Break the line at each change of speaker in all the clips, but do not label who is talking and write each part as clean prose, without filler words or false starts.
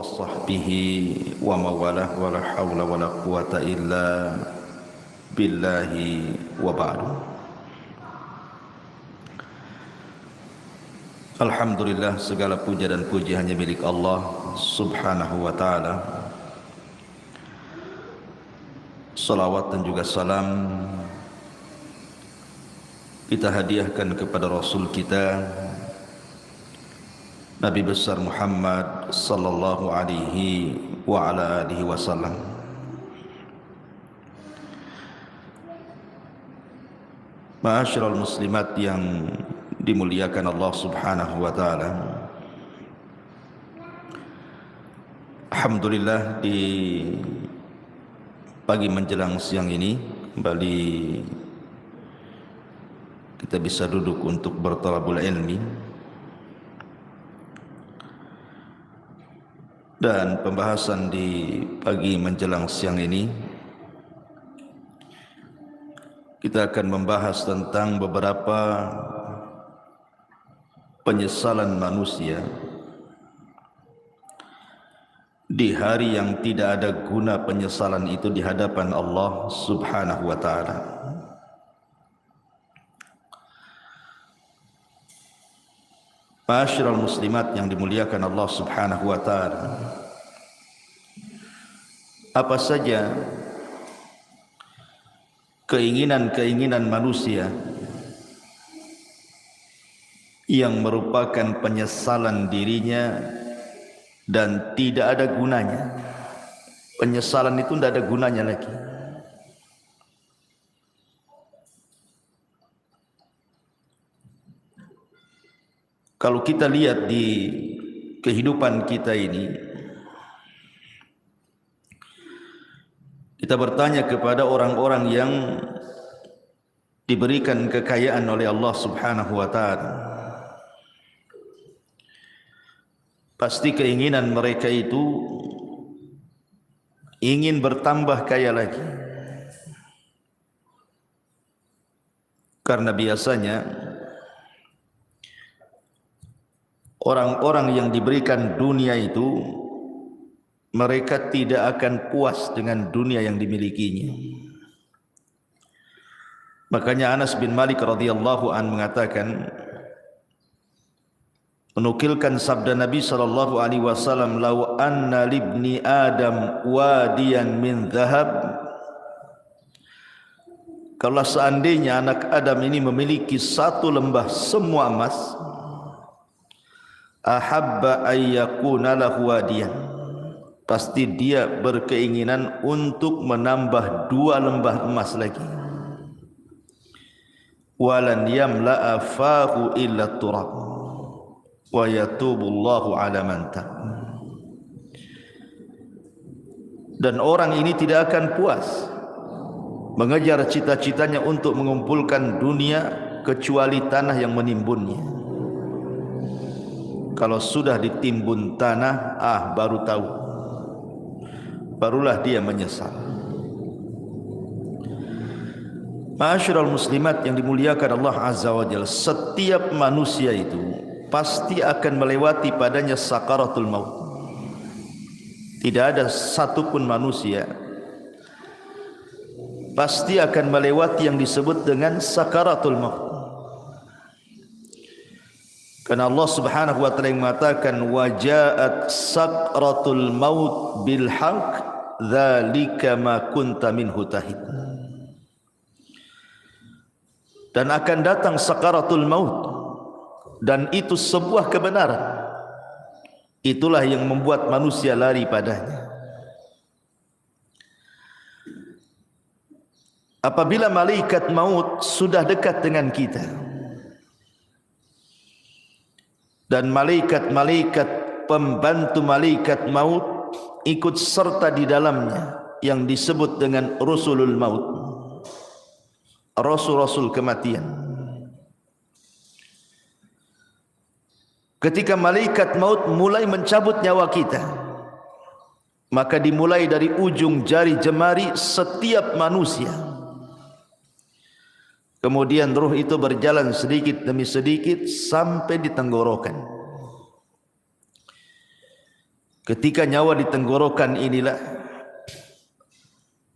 وصحبه ومواله ولا حول ولا قوة إلا بالله وبعد. Alhamdulillah, segala puja dan puji hanya milik Allah subhanahu wa ta'ala. Salawat dan juga salam kita hadiahkan kepada Rasul kita Nabi besar Muhammad sallallahu alaihi wa ala alihi wasallam. Ma'asyiral muslimat yang dimuliakan Allah subhanahu wa ta'ala, alhamdulillah di pagi menjelang siang ini kembali kita bisa duduk untuk bertalabul ilmi. Dan pembahasan di pagi menjelang siang ini kita akan membahas tentang beberapa penyesalan manusia di hari yang tidak ada guna penyesalan itu di hadapan Allah subhanahu wa ta'ala. Ma'asyiral muslimat yang dimuliakan Allah subhanahu wa ta'ala, apa saja keinginan-keinginan manusia yang merupakan penyesalan dirinya dan tidak ada gunanya. Penyesalan itu tidak ada gunanya lagi. Kalau kita lihat di kehidupan kita ini, kita bertanya kepada orang-orang yang diberikan kekayaan oleh Allah subhanahu wa ta'ala, pasti keinginan mereka itu ingin bertambah kaya lagi. Karena biasanya orang-orang yang diberikan dunia itu mereka tidak akan puas dengan dunia yang dimilikinya. Makanya Anas bin Malik radhiyallahu an mengatakan, menukilkan sabda Nabi sallallahu alaihi wasallam, "Lau anna libni Adam wadiyan min dhahab." Kalau seandainya anak Adam ini memiliki satu lembah semua emas, ahabba ayyakuna lahu wadiyan, pasti dia berkeinginan untuk menambah 2 lembah emas lagi. Walan yamla'a fahu illa turab wa yatubullahu ala man tab. Dan orang ini tidak akan puas mengejar cita-citanya untuk mengumpulkan dunia kecuali tanah yang menimbunnya. Kalau sudah ditimbun tanah, baru tahu, barulah dia menyesal. Ma'asyiral muslimat yang dimuliakan Allah azza wa jalla, setiap manusia itu pasti akan melewati padanya sakaratul maut. Tidak ada satupun manusia pasti akan melewati yang disebut dengan sakaratul maut. Karena Allah subhanahu wa ta'ala yang mengatakan, wajaat sakratul maut bil haqq dzalika ma kunta minhu tahid. Dan akan datang sakaratul maut, dan itu sebuah kebenaran. Itulah yang membuat manusia lari padanya. Apabila malaikat maut sudah dekat dengan kita, dan malaikat-malaikat pembantu malaikat maut ikut serta di dalamnya, yang disebut dengan rusulul maut, rasul-rasul kematian. Ketika malaikat maut mulai mencabut nyawa kita, maka dimulai dari ujung jari jemari setiap manusia. Kemudian ruh itu berjalan sedikit demi sedikit sampai di tenggorokan. Ketika nyawa di tenggorokan inilah,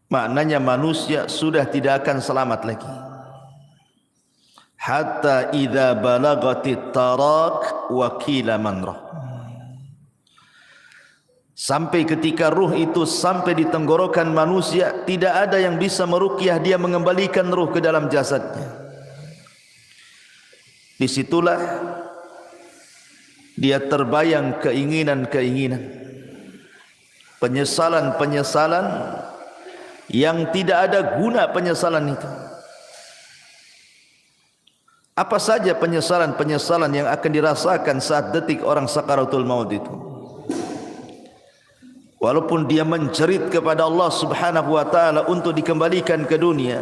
maknanya manusia sudah tidak akan selamat lagi. Hatta idza balagatit tarak wa qila man rah. Sampai ketika ruh itu sampai di tenggorokan manusia, tidak ada yang bisa meruqyah dia mengembalikan ruh ke dalam jasadnya. Disitulah dia terbayang keinginan-keinginan, penyesalan-penyesalan yang tidak ada guna penyesalan itu. Apa saja penyesalan-penyesalan yang akan dirasakan saat detik orang sakaratul maut itu? Walaupun dia menjerit kepada Allah Subhanahu wa taala untuk dikembalikan ke dunia,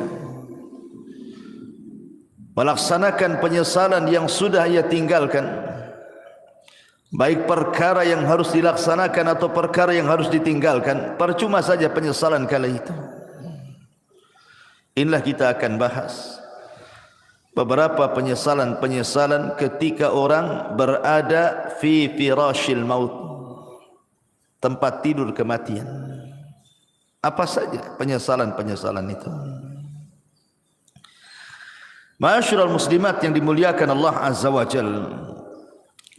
melaksanakan penyesalan yang sudah ia tinggalkan, baik perkara yang harus dilaksanakan atau perkara yang harus ditinggalkan, percuma saja penyesalan kala itu. Inilah kita akan bahas beberapa penyesalan-penyesalan ketika orang berada fi firashil maut, tempat tidur kematian. Apa saja penyesalan-penyesalan itu? Ma'asyiral muslimat yang dimuliakan Allah Azza wa Jalla,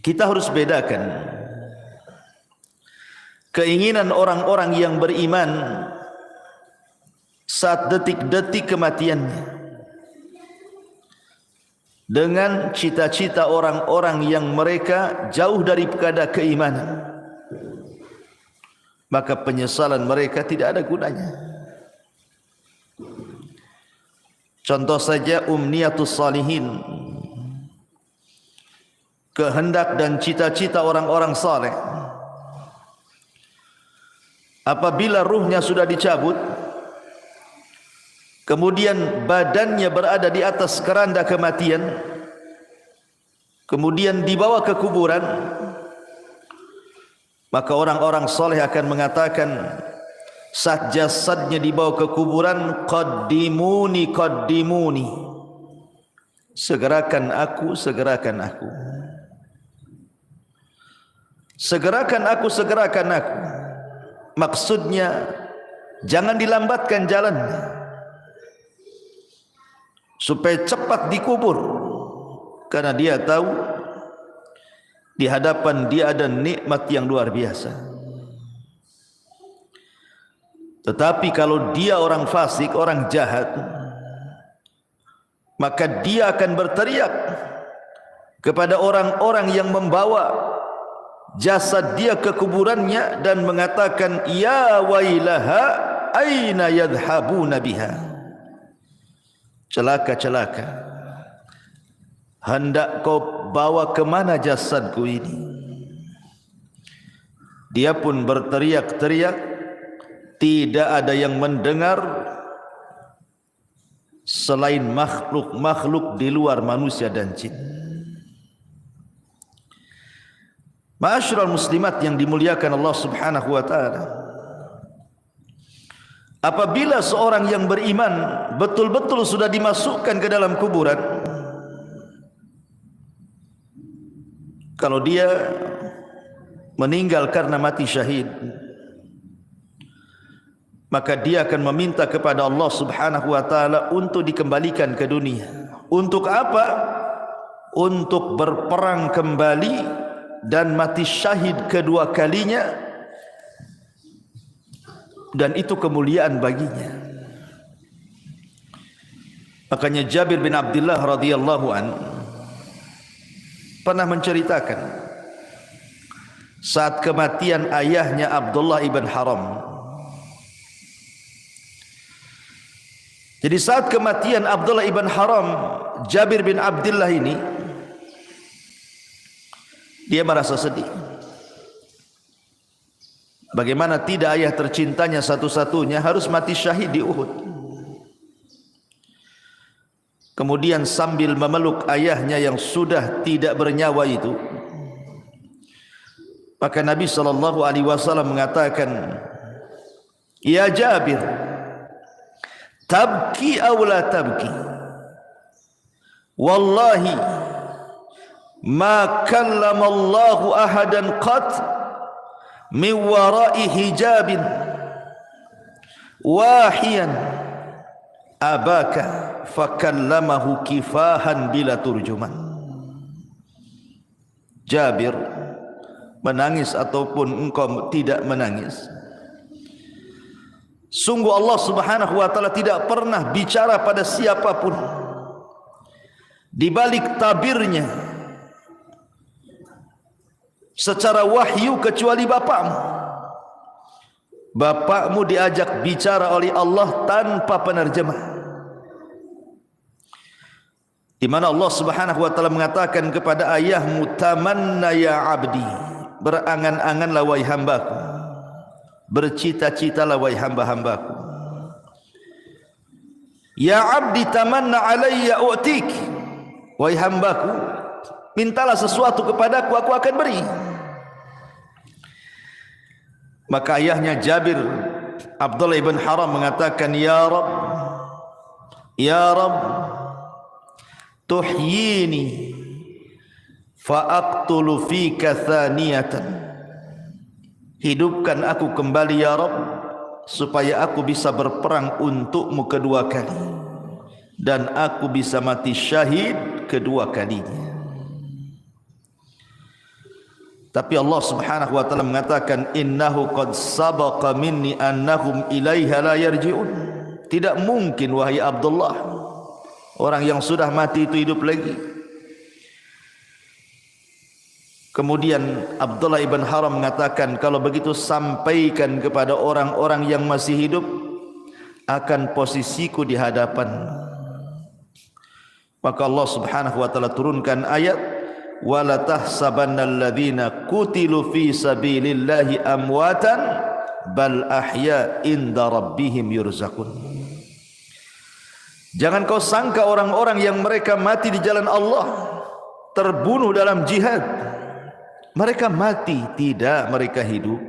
kita harus bedakan keinginan orang-orang yang beriman saat detik-detik kematiannya dengan cita-cita orang-orang yang mereka jauh daripada keimanan. Maka penyesalan mereka tidak ada gunanya. Contoh saja umniyatus salihin, kehendak dan cita-cita orang-orang saleh. Apabila ruhnya sudah dicabut, kemudian badannya berada di atas keranda kematian, kemudian dibawa ke kuburan, maka orang-orang saleh akan mengatakan saat jasadnya dibawa ke kuburan, qaddimuni qaddimuni, segerakan aku, segerakan aku, segerakan aku, segerakan aku. Maksudnya jangan dilambatkan jalannya supaya cepat dikubur, karena dia tahu di hadapan dia ada nikmat yang luar biasa. Tetapi kalau dia orang fasik, orang jahat, maka dia akan berteriak kepada orang-orang yang membawa jasad dia ke kuburannya dan mengatakan, ya wailaha aina yadhhabuna biha. Celaka, celaka, hendak kau bawa kemana jasadku ini? Dia pun berteriak-teriak, tidak ada yang mendengar selain makhluk-makhluk di luar manusia dan jin. Ma'asyiral muslimat yang dimuliakan Allah Subhanahu wa taala, apabila seorang yang beriman betul-betul sudah dimasukkan ke dalam kuburan, kalau dia meninggal karena mati syahid, maka dia akan meminta kepada Allah Subhanahu wa taala untuk dikembalikan ke dunia. Untuk apa? Untuk berperang kembali dan mati syahid kedua kalinya, dan itu kemuliaan baginya. Makanya Jabir bin Abdullah radhiyallahu an pernah menceritakan saat kematian ayahnya Abdullah ibn Haram. Jadi saat kematian Abdullah ibn Haram, Jabir bin Abdullah ini, dia merasa sedih. Bagaimana tidak ayah tercintanya satu-satunya harus mati syahid di Uhud. Kemudian sambil memeluk ayahnya yang sudah tidak bernyawa itu, maka Nabi SAW mengatakan, ya Jabir, tabki aw la tabki, wallahi ma kallama Allahu ahadan qat min wara'i hijabin wahiyan abaka fakallamahu kifahan bila turjuman. Jabir, menangis ataupun engkau tidak menangis, sungguh Allah Subhanahu wa taala tidak pernah bicara pada siapapun di balik tabirnya secara wahyu kecuali bapakmu. Bapakmu diajak bicara oleh Allah tanpa penerjemah, di mana Allah Subhanahu wa taala mengatakan kepada ayahmu, tamanna ya abdi, berangan-anganlah wahai hambaku, bercita-citalah wahai hamba-hambaku. Ya abdi tamanna alayya u'tik, wahai hambaku, mintalah sesuatu kepadaku, aku akan beri. Maka ayahnya Jabir, Abdullah ibn Haram, mengatakan, ya Rabb, ya Rabb, tuhyini fa'aqtulu fika thaniyatan, hidupkan aku kembali ya Rabb, supaya aku bisa berperang untukmu kedua kali, dan aku bisa mati syahid kedua kalinya. Tapi Allah Subhanahu wa taala mengatakan, innahu qad sabaqa minni annahum ilaiha la yarji'un. Tidak mungkin wahai Abdullah, orang yang sudah mati itu hidup lagi. Kemudian Abdullah ibn Haram mengatakan, kalau begitu sampaikan kepada orang-orang yang masih hidup akan posisiku di hadapan. Maka Allah Subhanahu wa taala turunkan ayat, wala tahsabannal ladzina qutilu fi sabilillahi amwatan bal ahya inda rabbihim yurzaqun. Jangan kau sangka orang-orang yang mereka mati di jalan Allah, terbunuh dalam jihad, mereka mati. Tidak, mereka hidup.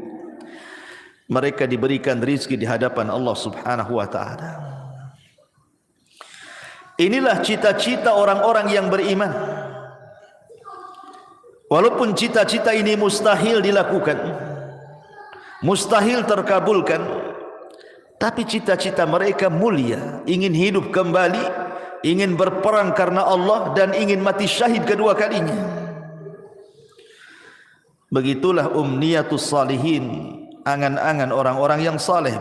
Mereka diberikan rizki di hadapan Allah Subhanahu wa ta'ala. Inilah cita-cita orang-orang yang beriman. Walaupun cita-cita ini mustahil dilakukan, mustahil terkabulkan, tapi cita-cita mereka mulia, ingin hidup kembali, ingin berperang karena Allah, dan ingin mati syahid kedua kalinya. Begitulah umniyatus salihin, angan-angan orang-orang yang saleh.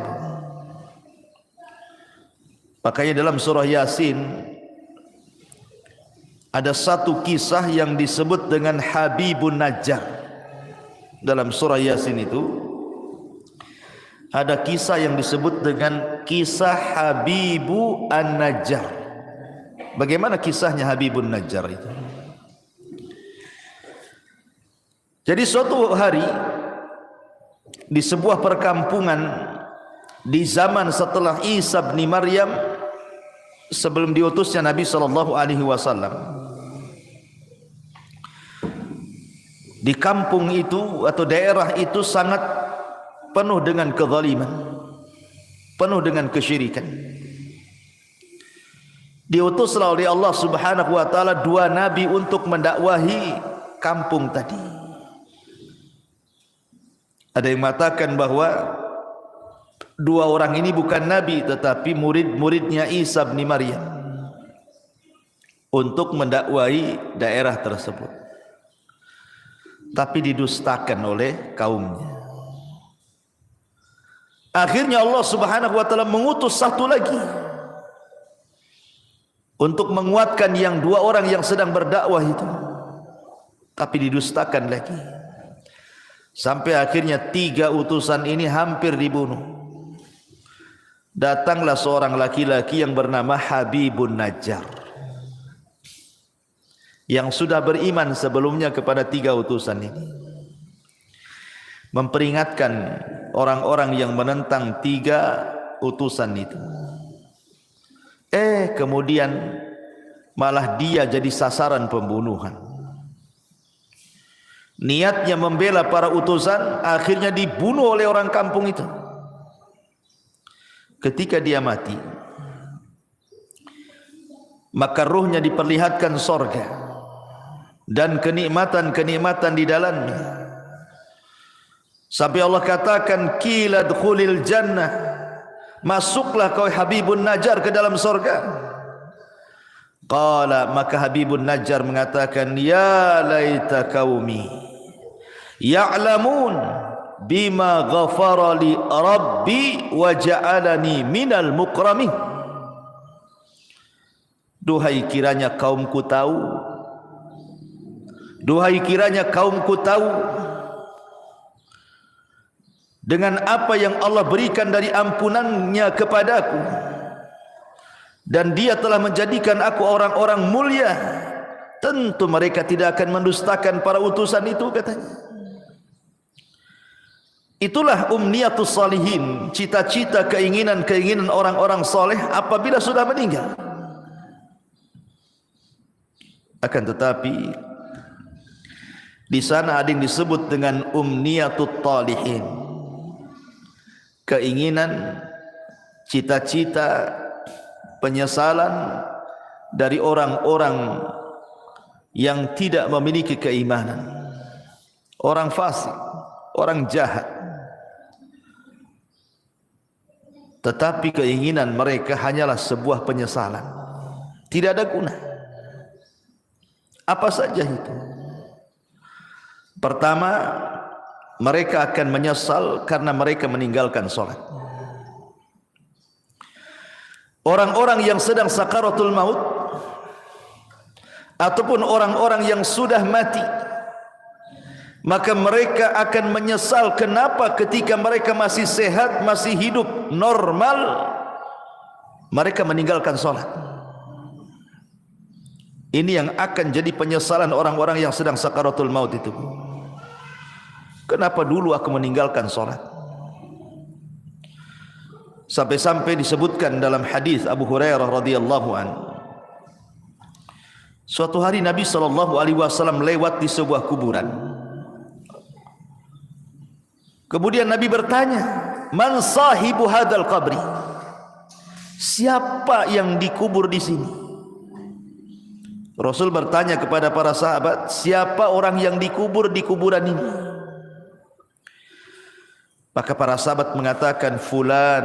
Makanya dalam surah Yasin ada satu kisah yang disebut dengan Habibun Najjar. Dalam surah Yasin itu ada kisah yang disebut dengan kisah Habibu An-Najjar. Bagaimana kisahnya Habibun Najjar itu? Jadi suatu hari di sebuah perkampungan di zaman setelah Isa bin Maryam, sebelum diutusnya Nabi SAW, di kampung itu atau daerah itu sangat penuh dengan kezaliman, penuh dengan kesyirikan. Diutuslah oleh Allah Subhanahu wa taala dua nabi untuk mendakwahi kampung tadi. Ada yang mengatakan bahwa dua orang ini bukan nabi tetapi murid-muridnya Isa bin Maryam untuk mendakwahi daerah tersebut. Tapi didustakan oleh kaumnya. Akhirnya Allah Subhanahu wa taala mengutus satu lagi untuk menguatkan yang dua orang yang sedang berdakwah itu, tapi didustakan lagi. Sampai akhirnya tiga utusan ini hampir dibunuh. Datanglah seorang laki-laki yang bernama Habibun Najjar, yang sudah beriman sebelumnya kepada tiga utusan ini, memperingatkan orang-orang yang menentang tiga utusan itu. Kemudian malah dia jadi sasaran pembunuhan. Niatnya membela para utusan, akhirnya dibunuh oleh orang kampung itu. Ketika dia mati, maka ruhnya diperlihatkan sorga dan kenikmatan-kenikmatan di dalamnya. Sampai Allah katakan, qila dkhulil jannah, masuklah kau Habibun Najjar ke dalam surga. Qala, maka Habibun Najjar mengatakan, ya laita qaumi ya'lamun bima ghafara li rabbi wa ja'alani minal mukramin. Duhai kiranya kaumku tahu, duhai kiranya kaumku tahu dengan apa yang Allah berikan dari ampunannya kepadaku, dan dia telah menjadikan aku orang-orang mulia, tentu mereka tidak akan mendustakan para utusan itu, katanya. Itulah umniyatus salihin, cita-cita, keinginan-keinginan orang-orang soleh apabila sudah meninggal. Akan tetapi di sana ada yang disebut dengan umniyatut talihin, keinginan, cita-cita, penyesalan dari orang-orang yang tidak memiliki keimanan, orang fasik, orang jahat. Tetapi keinginan mereka hanyalah sebuah penyesalan, tidak ada guna. Apa saja itu? Pertama, mereka akan menyesal karena mereka meninggalkan sholat. Orang-orang yang sedang sakaratul maut ataupun orang-orang yang sudah mati, maka mereka akan menyesal kenapa ketika mereka masih sehat, masih hidup normal, mereka meninggalkan sholat. Ini yang akan jadi penyesalan orang-orang yang sedang sakaratul maut itu. Kenapa dulu aku meninggalkan sholat? Sampai-sampai disebutkan dalam hadis Abu Hurairah radhiyallahu anhu, suatu hari Nabi SAW lewat di sebuah kuburan. Kemudian Nabi bertanya, man sahibu hadal qabri? Siapa yang dikubur di sini? Rasul bertanya kepada para sahabat, siapa orang yang dikubur di kuburan ini? Maka para sahabat mengatakan, fulan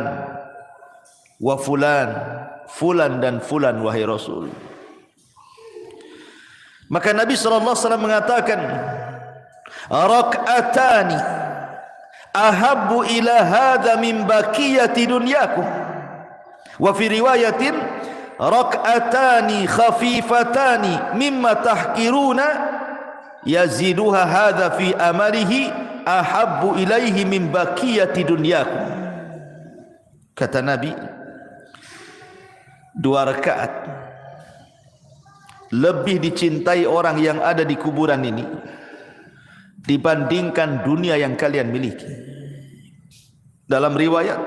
wa fulan, fulan dan fulan wahai Rasul. Maka Nabi SAW mengatakan, rak'atani ahabbu ila hadha min baqiyati dunyakum. Wa fi riwayatin, rak'atani khafifatani mimma tahkiruna yaziduha hadha fi amalihi ahabbu ilaihi min baqiyati dunyakum. Kata Nabi, 2 rakaat lebih dicintai orang yang ada di kuburan ini dibandingkan dunia yang kalian miliki. Dalam riwayat,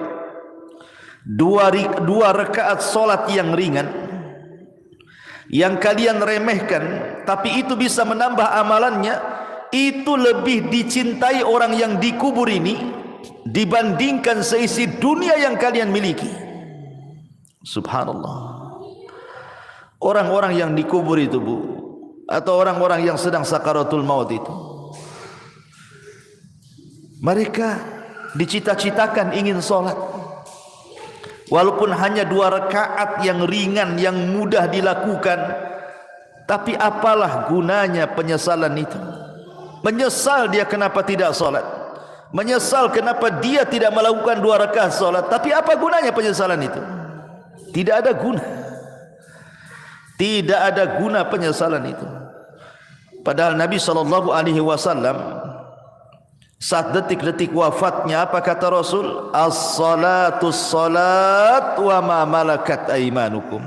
2 rakaat solat yang ringan yang kalian remehkan, tapi itu bisa menambah amalannya, itu lebih dicintai orang yang dikubur ini dibandingkan seisi dunia yang kalian miliki. Subhanallah. Orang-orang yang dikubur itu, Bu, atau orang-orang yang sedang sakaratul maut itu, mereka dicita-citakan ingin sholat, walaupun hanya 2 rakaat yang ringan, yang mudah dilakukan. Tapi apalah gunanya penyesalan itu? Menyesal dia kenapa tidak sholat, menyesal kenapa dia tidak melakukan 2 rakaat sholat. Tapi apa gunanya penyesalan itu? Tidak ada guna. Tidak ada guna penyesalan itu. Padahal Nabi SAW saat detik-detik wafatnya, apa kata Rasul? As-salatu salat wa ma malakat aimanukum.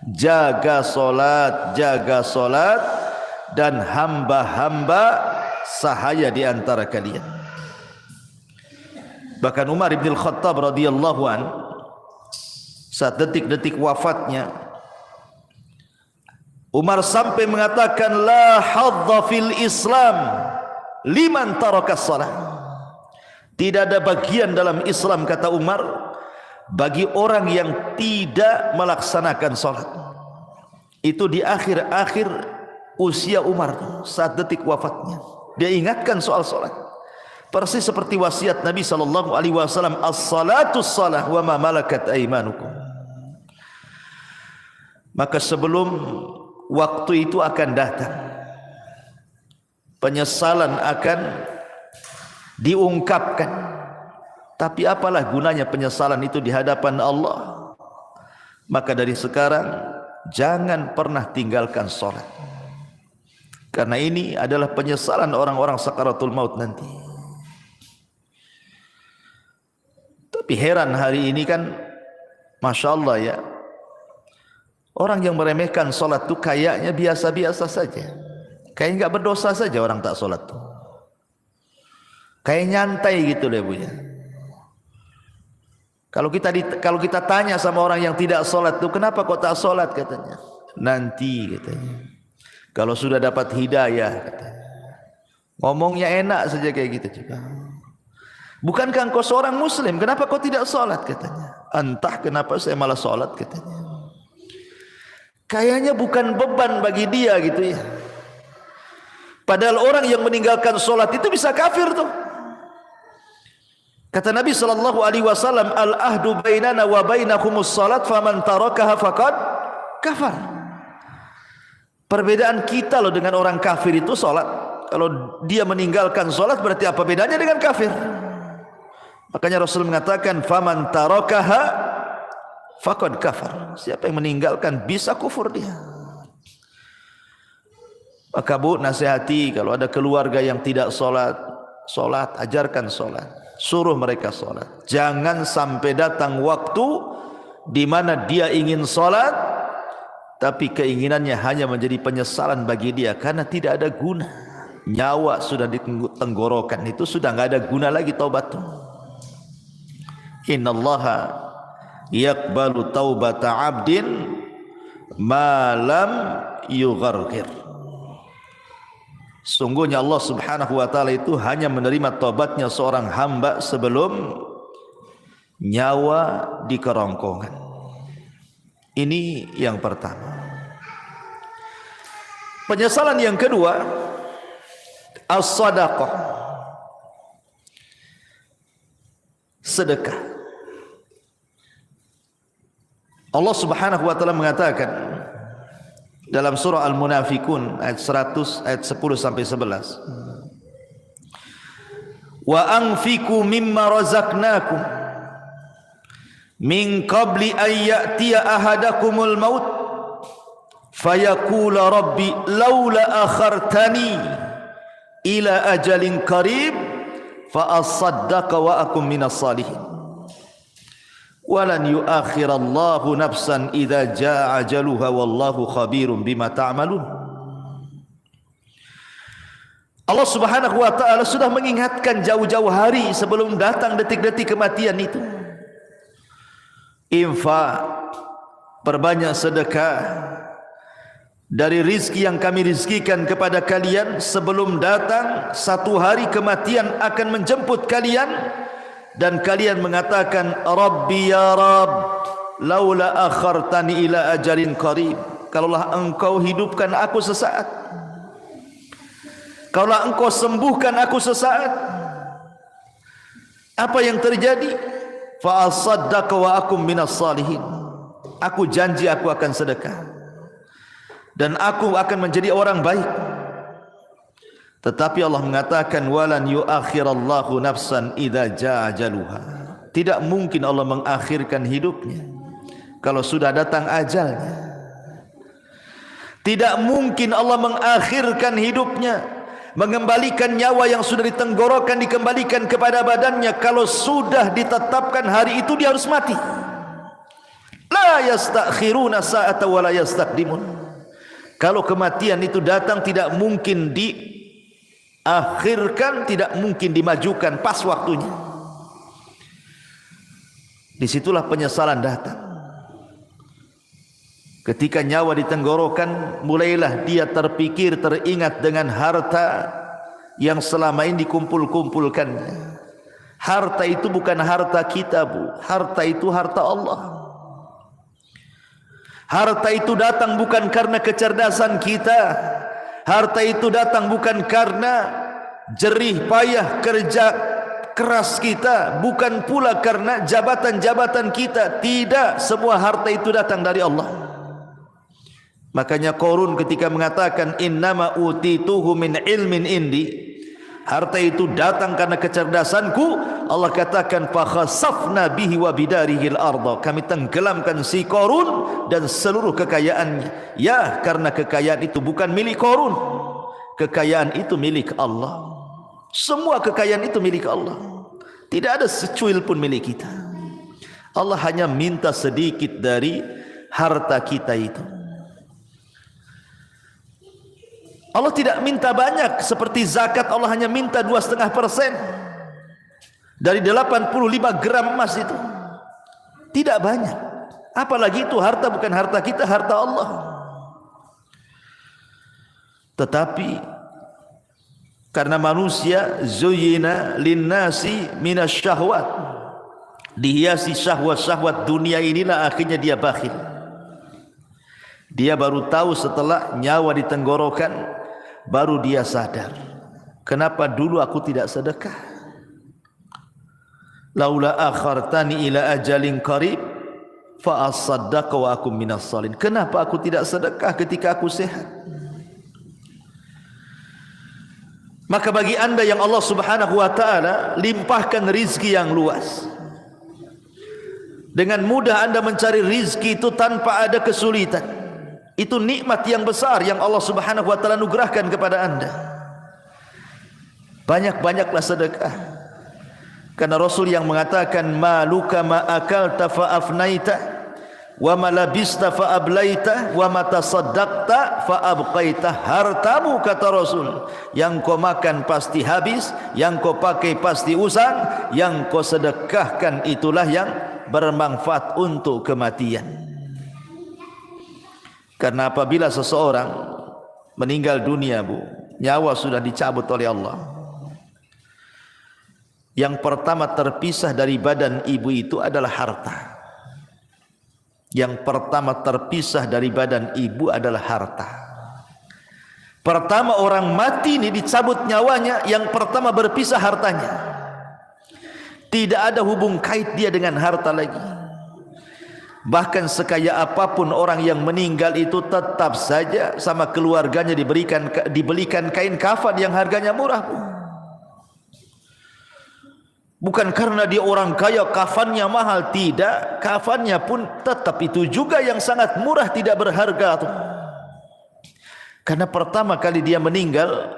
Jaga solat dan hamba-hamba sahaya di antara kalian. Bahkan Umar bin Khattab radhiyallahu an, saat detik-detik wafatnya, Umar sampai mengatakan, la hadza fil Islam liman tarakas salat. Tidak ada bagian dalam Islam, kata Umar, bagi orang yang tidak melaksanakan salat. Itu di akhir-akhir usia Umar, saat detik wafatnya, dia ingatkan soal salat. persis seperti wasiat Nabi sallallahu alaihi wasallam, as-salatu shalah wa ma malakat aymanukum. Maka sebelum waktu itu akan datang, penyesalan akan diungkapkan. Tapi apalah gunanya penyesalan itu di hadapan Allah? Maka dari sekarang jangan pernah tinggalkan salat, karena ini adalah penyesalan orang-orang sakaratul maut nanti. Tapi heran hari ini kan, Masya Allah ya, orang yang meremehkan solat itu kayaknya biasa-biasa saja, kayak nggak berdosa saja orang tak solat tuh, kayak nyantai gitu deh Bu ya. Kalau kita tanya sama orang yang tidak solat tuh, kenapa kok tak solat, katanya, nanti katanya, kalau sudah dapat hidayah, katanya. Ngomongnya enak saja kayak gitu juga. Bukankah engkau seorang muslim, kenapa kau tidak solat, katanya. Entah kenapa saya malah solat, katanya. Kayaknya bukan beban bagi dia gitu ya. Padahal orang yang meninggalkan solat itu bisa kafir tuh. Kata Nabi sallallahu alaihi wasallam, al-ahdu bainana wa bainakumus salat faman tarakaha faqad kafar. Perbedaan kita loh dengan orang kafir itu solat. Kalau dia meninggalkan solat berarti apa bedanya dengan kafir? Makanya Rasul mengatakan faman tarakaha faqad kafar. Siapa yang meninggalkan bisa kufur dia. Maka Bu, nasihati kalau ada keluarga yang tidak solat, ajarkan solat, suruh mereka solat. Jangan sampai datang waktu di mana dia ingin solat, tapi keinginannya hanya menjadi penyesalan bagi dia karena tidak ada guna. Nyawa sudah di tenggorokan itu sudah nggak ada guna lagi taubat. Innallaha yaqbalu taubata 'abdin ma lam yugharghir. Sungguhnya Allah Subhanahu wa taala itu hanya menerima taubatnya seorang hamba sebelum nyawa di kerongkongan. Ini yang pertama. Penyesalan yang kedua, as-sadaqah, sedekah. Allah Subhanahu wa taala mengatakan dalam surah Al-Munafikun ayat 100, ayat 10 sampai 11. Wa anfiqu mimma razaqnakum min qabli an ya'tiya ahadakumul maut fayaqula rabbi laula akhartani ila ajalin qarib fa asaddaqa wa akum minas salihin. Walan yuakhirallahu nafsan idza jaa ajaluha wallahu khabirum bima ta'malun. Allah Subhanahu wa taala sudah mengingatkan jauh-jauh hari sebelum datang detik-detik kematian itu. Infak, perbanyak sedekah dari rizki yang kami rizkikan kepada kalian sebelum datang satu hari kematian akan menjemput kalian. Dan kalian mengatakan, Rabbi ya Rabb, laula akhartani ila ajalin qarib. Kalaulah engkau hidupkan aku sesaat, kalaulah engkau sembuhkan aku sesaat, apa yang terjadi? Fa asaddaqa wa akum minas salihin. Aku janji aku akan sedekah dan aku akan menjadi orang baik. Tetapi Allah mengatakan walan yuakhirallahu nafsan idza jaa ajaluha. Tidak mungkin Allah mengakhirkan hidupnya kalau sudah datang ajalnya. Tidak mungkin Allah mengakhirkan hidupnya, mengembalikan nyawa yang sudah ditenggorokan dikembalikan kepada badannya kalau sudah ditetapkan hari itu dia harus mati. La yastakhiruna sa'ata wa la yastaqdimun. Kalau kematian itu datang tidak mungkin akhirkan, tidak mungkin dimajukan pas waktunya. Disitulah penyesalan datang. Ketika nyawa ditenggorokan, mulailah dia terpikir, teringat dengan harta yang selama ini dikumpul-kumpulkannya. Harta itu bukan harta kita, Bu. Harta itu harta Allah. Harta itu datang bukan karena kecerdasan kita. Harta itu datang bukan karena jerih payah kerja keras kita, bukan pula karena jabatan-jabatan kita. Tidak, semua harta itu datang dari Allah. Makanya Qarun ketika mengatakan innama utituhu min ilmin indi, harta itu datang karena kecerdasanku, Allah katakan fa khasafna bihi wa bidarihil arda, kami tenggelamkan si Qarun dan seluruh kekayaannya. Ya, karena kekayaan itu bukan milik Qarun, kekayaan itu milik Allah. Semua kekayaan itu milik Allah, tidak ada secuil pun milik kita. Allah hanya minta sedikit dari harta kita itu. Allah tidak minta banyak seperti zakat. Allah hanya minta 2,5% dari 85 gram emas itu. Tidak banyak. Apalagi itu harta bukan harta kita, harta Allah. Tetapi karena manusia zuyyina linnasi minasyahwat, dihiasi syahwat-syahwat dunia inilah, akhirnya dia bakhil. Dia baru tahu setelah nyawa di tenggorokan, baru dia sadar, kenapa dulu aku tidak sedekah? Laula akhartani ila ajalin qarib fa asaddaqa wa akum minas salihin. Kenapa aku tidak sedekah ketika aku sehat? Maka bagi anda yang Allah subhanahu wa ta'ala limpahkan rizki yang luas, dengan mudah anda mencari rizki itu tanpa ada kesulitan. Itu nikmat yang besar yang Allah subhanahu wa ta'ala anugerahkan kepada anda. Banyak-banyaklah sedekah, karena Rasul yang mengatakan maluka ma akalta fa afnaita wa ma labista fa ablaita wa ma tasaddaqta fa abqaita. Hartamu, kata Rasul, yang kau makan pasti habis, yang kau pakai pasti usang, yang kau sedekahkan itulah yang bermanfaat untuk kematian. Karena apabila seseorang meninggal dunia, Bu, nyawa sudah dicabut oleh Allah, yang pertama terpisah dari badan ibu itu adalah harta. Yang pertama terpisah dari badan ibu adalah harta. Pertama orang mati ini dicabut nyawanya, yang pertama berpisah hartanya. Tidak ada hubung kait dia dengan harta lagi. Bahkan sekaya apapun orang yang meninggal itu, tetap saja sama keluarganya dibelikan kain kafan yang harganya murah. Bukan karena dia orang kaya kafannya mahal, tidak. Kafannya pun tetap itu juga yang sangat murah, tidak berharga. Karena pertama kali dia meninggal,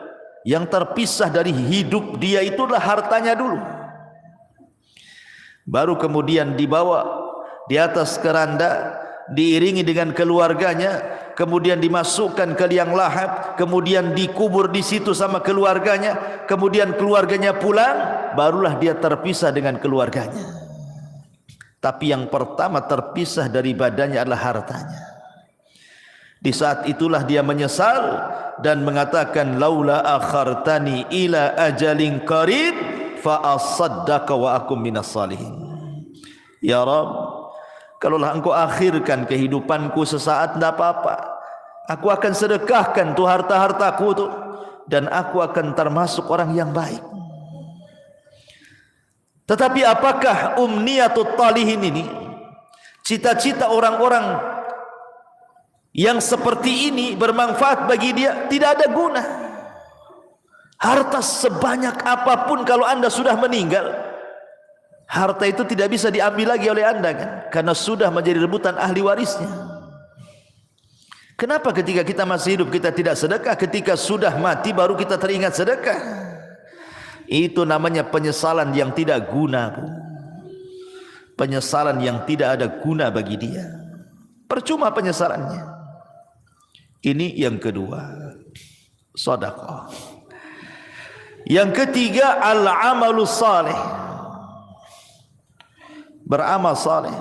yang terpisah dari hidup dia itulah hartanya dulu. Baru kemudian dibawa di atas keranda, diiringi dengan keluarganya, kemudian dimasukkan ke liang lahat, kemudian dikubur di situ sama keluarganya, kemudian keluarganya pulang, barulah dia terpisah dengan keluarganya. Tapi yang pertama terpisah dari badannya adalah hartanya. Di saat itulah dia menyesal dan mengatakan laula akhartani ila ajalin qarib fa asaddaqa wa akum minas salihin. Ya Rabb, kalaulah engkau akhirkan kehidupanku sesaat, tidak apa-apa, aku akan sedekahkan tuh harta-hartaku tuh, dan aku akan termasuk orang yang baik. Tetapi apakah umniyatut talihin ini, cita-cita orang-orang yang seperti ini bermanfaat bagi dia? Tidak ada guna. Harta sebanyak apapun kalau anda sudah meninggal, harta itu tidak bisa diambil lagi oleh anda, kan? Karena sudah menjadi rebutan ahli warisnya. Kenapa ketika kita masih hidup kita tidak sedekah? Ketika sudah mati baru kita teringat sedekah. Itu namanya penyesalan yang tidak guna, Bu. Penyesalan yang tidak ada guna bagi dia. Percuma penyesalannya. Ini yang kedua, sedekah. Yang ketiga, al-amalus salih, beramal saleh.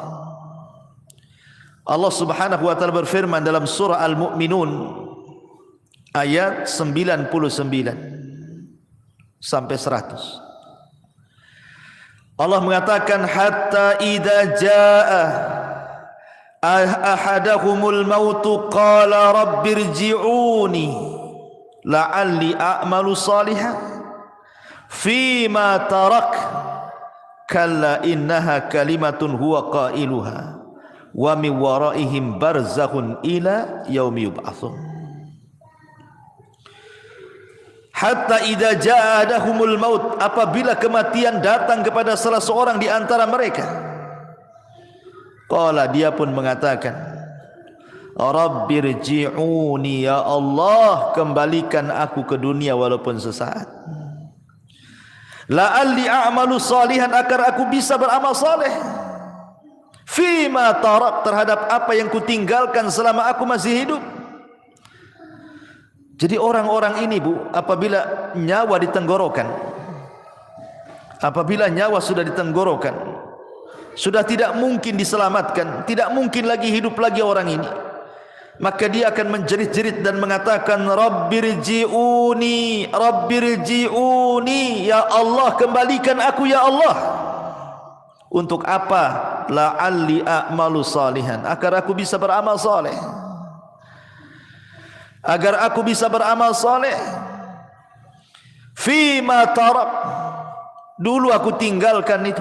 Allah subhanahu wa ta'ala berfirman dalam surah Al-Mu'minun ayat 99 sampai 100. Allah mengatakan hatta idza jaa ahadahumul mautu qala rabbirji'uni la'alli a'malu salihan fima tarak kalla innaha kalimatun huwa qailuha wa min waraihim barzakhun ila yaumi yub'atsun. Hatta idza ja'adahumul maut, apabila kematian datang kepada salah seorang di antara mereka, qala, dia pun mengatakan, Rabbirji'uni, ya Allah, kembalikan aku ke dunia walaupun sesaat. La'alli a'malu salihan, agar aku bisa beramal saleh. Fima tarak, terhadap apa yang kutinggalkan selama aku masih hidup. Jadi orang-orang ini, Bu, apabila nyawa di tenggorokan, apabila nyawa sudah di tenggorokan, sudah tidak mungkin diselamatkan, tidak mungkin lagi hidup lagi orang ini, maka dia akan menjerit-jerit dan mengatakan, Rabbirji'uni, Rabbirji'uni, ya Allah, kembalikan aku ya Allah. Untuk apa? La'alli a'malu salihan, agar aku bisa beramal saleh. Agar aku bisa beramal saleh. Fima tarak, dulu aku tinggalkan itu.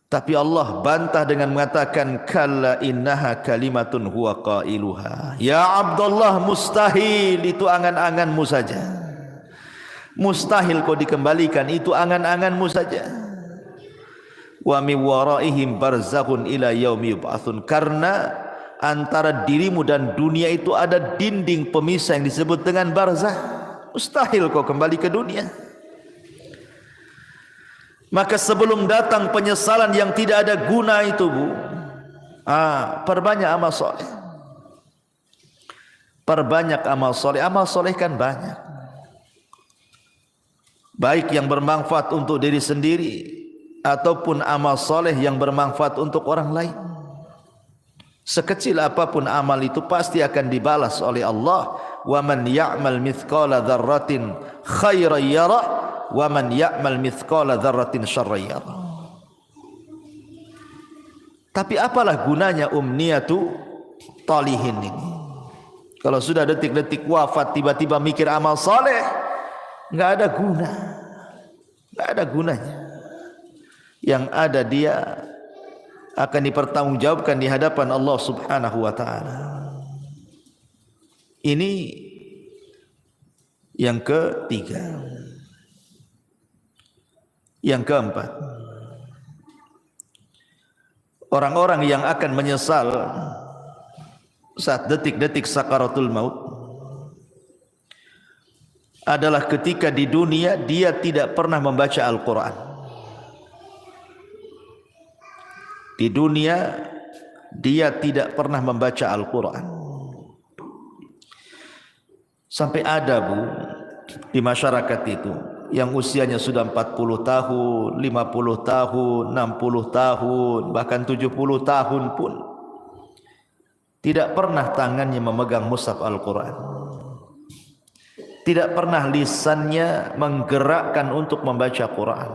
Tapi Allah bantah dengan mengatakan, kalla innaha kalimatun huwa qailuha. Ya Abdullah, mustahil, itu angan-anganmu saja. Mustahil kau dikembalikan, itu angan-anganmu saja. Wa min waraihim barzakhun ila yaumi yub'atsun, karena antara dirimu dan dunia itu ada dinding pemisah yang disebut dengan barzah. Mustahil kau kembali ke dunia. Maka sebelum datang penyesalan yang tidak ada guna itu, Bu, perbanyak amal soleh. Perbanyak amal soleh. Amal soleh kan banyak, baik yang bermanfaat untuk diri sendiri ataupun amal soleh yang bermanfaat untuk orang lain. Sekecil apapun amal itu pasti akan dibalas oleh Allah. Wa man ya'mal mithqala dzarratin khairan yarah wa man ya'mal mithqala dzarratin syarran yarah. Tapi apalah gunanya umniyatu talihin ini? Kalau sudah detik-detik wafat tiba-tiba mikir amal saleh, enggak ada guna. Enggak ada gunanya. Yang ada dia akan dipertanggungjawabkan di hadapan Allah Subhanahu wa taala. Ini yang ketiga. Yang keempat, orang-orang yang akan menyesal saat detik-detik sakaratul maut adalah ketika di dunia dia tidak pernah membaca Al-Quran. Di dunia dia tidak pernah membaca Al-Quran. Sampai ada, Bu, di masyarakat itu yang usianya sudah 40 tahun, 50 tahun, 60 tahun, bahkan 70 tahun pun tidak pernah tangannya memegang mushaf Al-Quran. Tidak pernah lisannya menggerakkan untuk membaca Quran.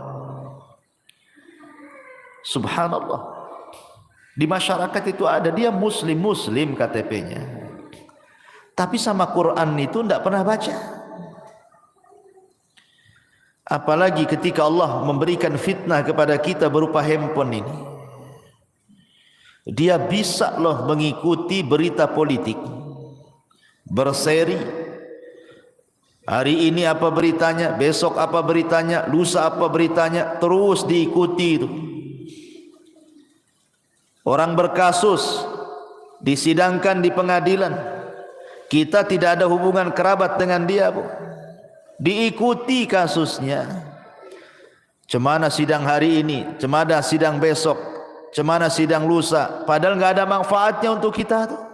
Subhanallah. Di masyarakat itu ada, dia muslim KTP-nya, tapi sama Quran itu tidak pernah baca. Apalagi ketika Allah memberikan fitnah kepada kita berupa handphone ini, dia bisa loh mengikuti berita politik, berseri. Hari ini apa beritanya, besok apa beritanya, lusa apa beritanya, terus diikuti itu. Orang berkasus disidangkan di pengadilan, kita tidak ada hubungan kerabat dengan dia, Bu. Diikuti kasusnya. Cemana sidang hari ini, cemana sidang besok, cemana sidang lusa, padahal nggak ada manfaatnya untuk kita tuh.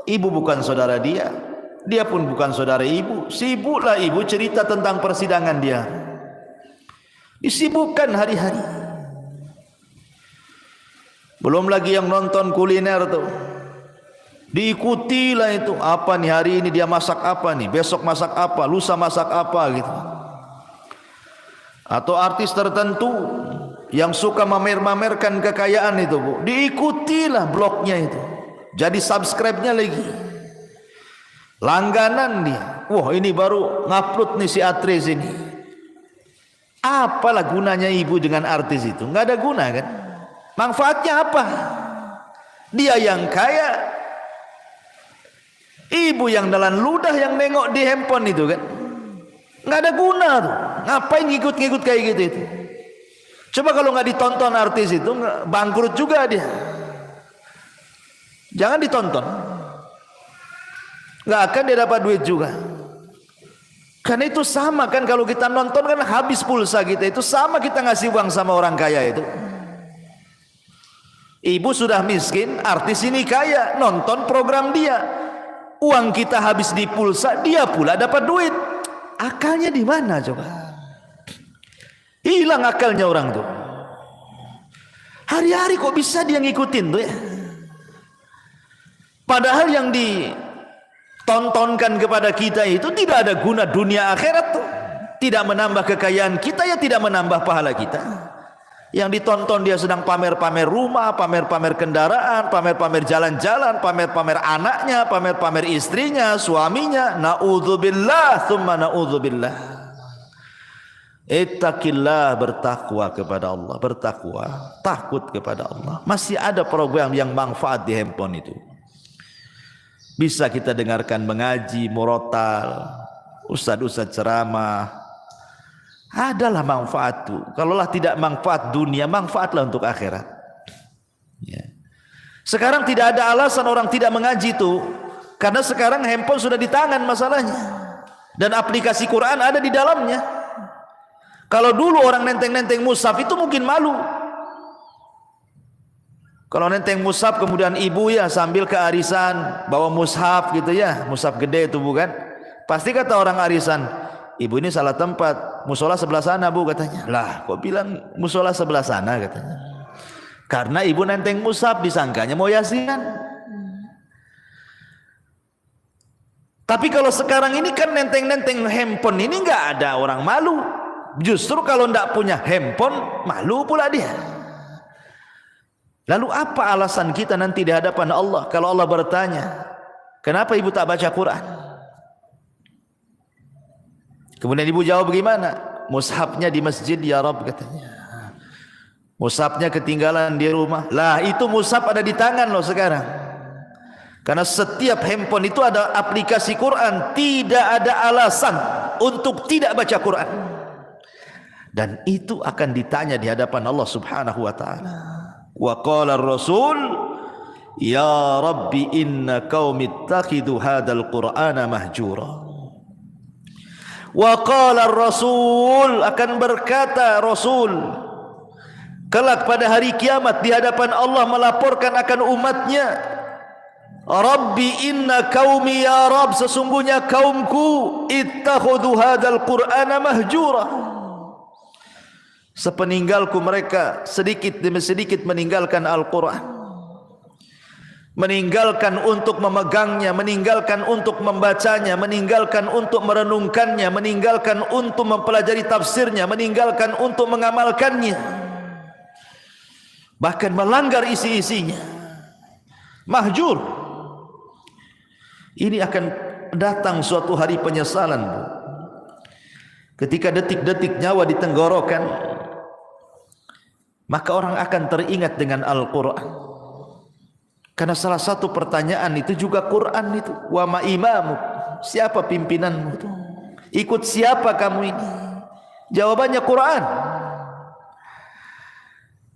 Ibu bukan saudara dia, dia pun bukan saudara ibu. Sibuklah ibu cerita tentang persidangan dia, disibukkan hari-hari. Belum lagi yang nonton kuliner tuh, diikutilah itu. Apa nih hari ini dia masak apa nih, besok masak apa, lusa masak apa gitu. Atau artis tertentu yang suka mamer-mamerkan kekayaan itu, Bu, diikutilah blognya itu, jadi subscribe-nya lagi, langganan dia. Wah, ini baru ngupload nih si aktris ini, Apalah gunanya ibu dengan artis itu? Nggak ada guna kan? Manfaatnya apa? Dia yang kaya, ibu yang dalam ludah yang nengok di handphone itu kan? Nggak ada guna tuh. Ngapain ngikut-ngikut kayak gitu itu? Coba kalau nggak ditonton artis itu, bangkrut juga dia. Jangan ditonton. Nggak akan dia dapat duit juga. Karena itu sama kan, kalau kita nonton kan habis pulsa kita, itu sama kita ngasih uang sama orang kaya itu. Ibu sudah miskin, artis ini kaya, nonton program dia. Uang kita habis di pulsa, dia pula dapat duit. Akalnya di mana coba? Hilang akalnya orang tuh. Hari-hari kok bisa dia ngikutin tuh ya? Padahal yang ditontonkan kepada kita itu tidak ada guna dunia akhirat tuh. Tidak menambah kekayaan kita, ya tidak menambah pahala kita. Yang ditonton dia sedang pamer-pamer rumah, pamer-pamer kendaraan, pamer-pamer jalan-jalan, pamer-pamer anaknya, pamer-pamer istrinya, suaminya. Na'udzubillah, thumma na'udzubillah. Ittaqillah, bertakwa kepada Allah, bertakwa, takut kepada Allah. Masih ada program yang manfaat di handphone itu. Bisa kita dengarkan mengaji, murotal, ustaz-ustaz ceramah. Adalah manfaat itu. Kalaulah tidak manfaat dunia, manfaatlah untuk akhirat. Ya. Sekarang tidak ada alasan orang tidak mengaji itu, karena sekarang handphone sudah di tangan masalahnya, dan aplikasi Quran ada di dalamnya. Kalau dulu orang nenteng-nenteng mushaf itu mungkin malu. Kalau nenteng mushaf kemudian ibu ya sambil ke arisan bawa mushaf gitu ya, mushaf gede itu bukan? Pasti kata orang arisan, ibu ini salah tempat, musola sebelah sana bu katanya. Lah kok bilang musola sebelah sana katanya? Karena ibu nenteng mushaf, disangkanya mau yasinan. Tapi kalau sekarang ini kan nenteng-nenteng handphone ini nggak ada orang malu. Justru kalau ndak punya handphone malu pula dia. Lalu apa alasan kita nanti di hadapan Allah kalau Allah bertanya, kenapa ibu tak baca Quran? Kemudian ibu jawab bagaimana? Mushafnya di masjid ya Rabb katanya. Mushafnya ketinggalan di rumah. Lah itu mushaf ada di tangan loh sekarang. Karena setiap handphone itu ada aplikasi Quran. Tidak ada alasan untuk tidak baca Quran. Dan itu akan ditanya di hadapan Allah Subhanahu wa taala. Wa qala ar-rasul ya rabbi inna qaumi ittakhidhu hadzal qur'ana mahjura. Wa qala ar-rasul, akan berkata Rasul kelak pada hari kiamat di hadapan Allah melaporkan akan umatnya, Rabbi inna qaumi ya Rabb, sesungguhnya kaumku ittakhadhu hadzal qur'ana mahjura. Sepeninggalku mereka sedikit demi sedikit meninggalkan Al-Quran, meninggalkan untuk memegangnya, meninggalkan untuk membacanya, meninggalkan untuk merenungkannya, meninggalkan untuk mempelajari tafsirnya, meninggalkan untuk mengamalkannya, bahkan melanggar isi-isinya. Mahjur. Ini akan datang suatu hari penyesalan, Bu. Ketika detik-detik nyawa di tenggorokan, maka orang akan teringat dengan Al-Quran. Karena salah satu pertanyaan itu juga Quran itu. Wa ma imamu, siapa pimpinanmu itu? Ikut siapa kamu ini? Jawabannya Quran.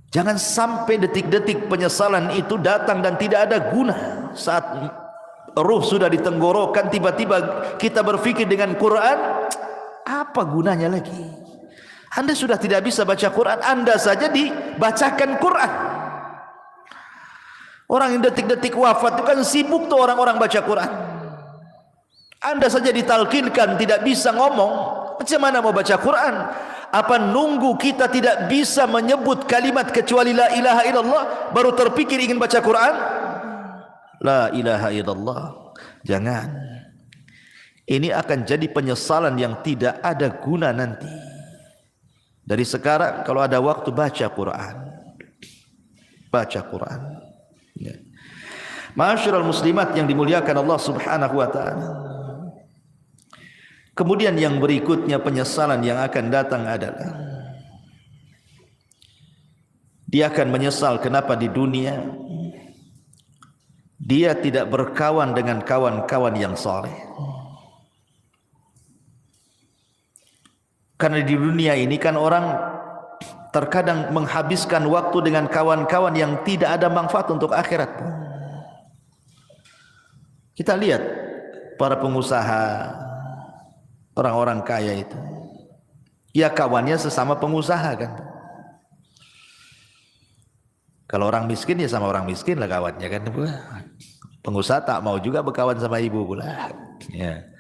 Jangan sampai detik-detik penyesalan itu datang dan tidak ada guna. Saat ruh sudah di tenggorokan, tiba-tiba kita berpikir dengan Quran, apa gunanya lagi? Anda sudah tidak bisa baca Quran, Anda saja dibacakan Quran. Orang yang detik-detik wafat itu kan sibuk tuh orang-orang baca Quran. Anda saja ditalkinkan tidak bisa ngomong, macam mana mau baca Quran? Apa nunggu kita tidak bisa menyebut kalimat kecuali la ilaha illallah baru terpikir ingin baca Quran? La ilaha illallah. Jangan. Ini akan jadi penyesalan yang tidak ada guna nanti. Dari sekarang kalau ada waktu baca Quran. Baca Quran. Ya. Ma'asyiral muslimat yang dimuliakan Allah Subhanahu wa taala. Kemudian yang berikutnya penyesalan yang akan datang adalah Dia akan menyesal kenapa di dunia dia tidak berkawan dengan kawan-kawan yang saleh. Karena di dunia ini kan orang terkadang menghabiskan waktu dengan kawan-kawan yang tidak ada manfaat untuk akhirat. Kita lihat para pengusaha, orang-orang kaya itu, ya kawannya sesama pengusaha kan. Kalau orang miskin ya sama orang miskin lah kawannya kan. Pengusaha tak mau juga berkawan sama ibu pula. Ya.